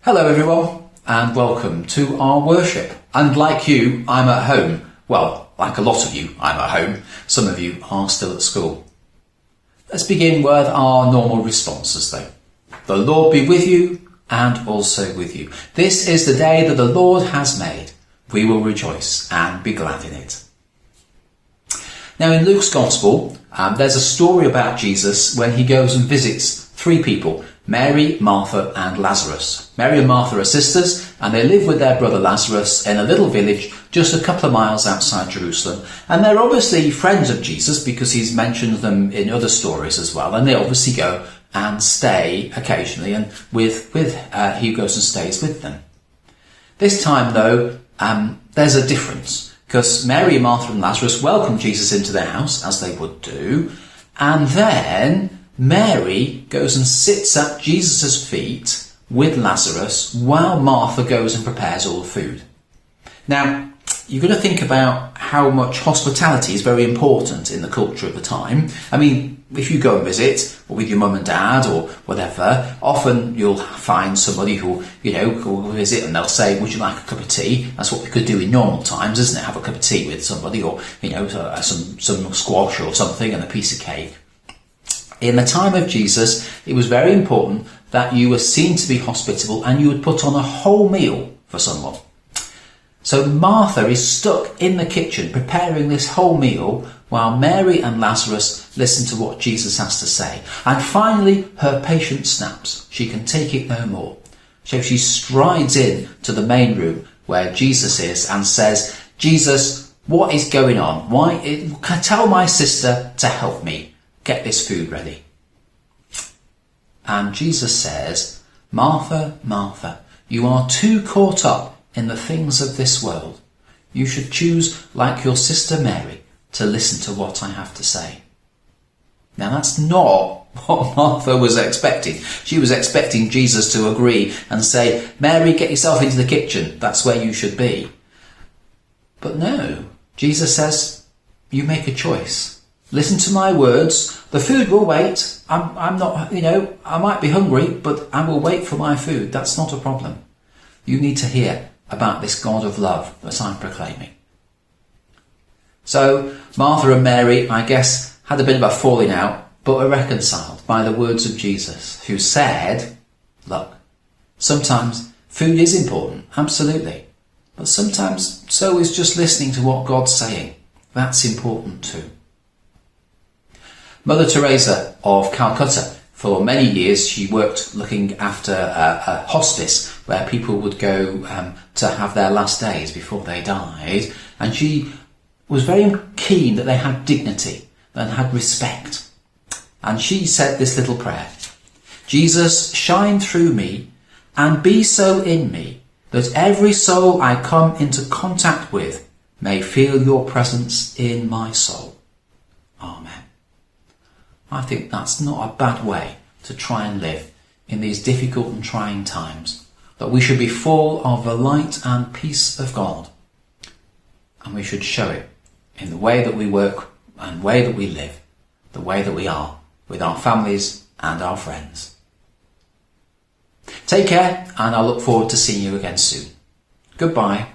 Hello everyone and welcome to our worship. And like you, I'm at home. Well, like a lot of you, I'm at home. Some of you are still at school. Let's begin with our normal responses though. The Lord be with you and also with you. This is the day that the Lord has made. We will rejoice and be glad in it. Now in Luke's Gospel, there's a story about Jesus when he goes and visits three people, Mary, Martha and Lazarus. Mary and Martha are sisters and they live with their brother Lazarus in a little village just a couple of miles outside Jerusalem. And they're obviously friends of Jesus because he's mentioned them in other stories as well. And they obviously go and stay occasionally and he goes and stays with them. This time though, there's a difference because Mary, Martha and Lazarus welcome Jesus into their house as they would do. And then Mary goes and sits at Jesus' feet with Lazarus while Martha goes and prepares all the food. Now, you've got to think about how much hospitality is very important in the culture of the time. I mean, if you go and visit or with your mum and dad or whatever, often you'll find somebody who, will visit and they'll say, would you like a cup of tea? That's what we could do in normal times, isn't it? Have a cup of tea with somebody or, some squash or something and a piece of cake. In the time of Jesus, it was very important that you were seen to be hospitable and you would put on a whole meal for someone. So Martha is stuck in the kitchen preparing this whole meal while Mary and Lazarus listen to what Jesus has to say. And finally, her patience snaps. She can take it no more. So she strides in to the main room where Jesus is and says, Jesus, what is going on? Tell my sister to help me get this food ready. And Jesus says, Martha, Martha, you are too caught up in the things of this world. You should choose, like your sister Mary, to listen to what I have to say. Now that's not what Martha was expecting. She was expecting Jesus to agree and say, Mary, get yourself into the kitchen. That's where you should be. But no, Jesus says, you make a choice. Listen to my words. The food will wait. I'm not, I might be hungry, but I will wait for my food. That's not a problem. You need to hear about this God of love that I'm proclaiming. So Martha and Mary, I guess, had a bit of a falling out, but were reconciled by the words of Jesus, who said, look, sometimes food is important, absolutely. But sometimes so is just listening to what God's saying. That's important too. Mother Teresa of Calcutta, for many years she worked looking after a hospice where people would go to have their last days before they died, and she was very keen that they had dignity and had respect. And she said this little prayer, Jesus, shine through me and be so in me that every soul I come into contact with may feel your presence in my soul. Amen. I think that's not a bad way to try and live in these difficult and trying times. That we should be full of the light and peace of God. And we should show it in the way that we work and the way that we live, the way that we are with our families and our friends. Take care, and I look forward to seeing you again soon. Goodbye.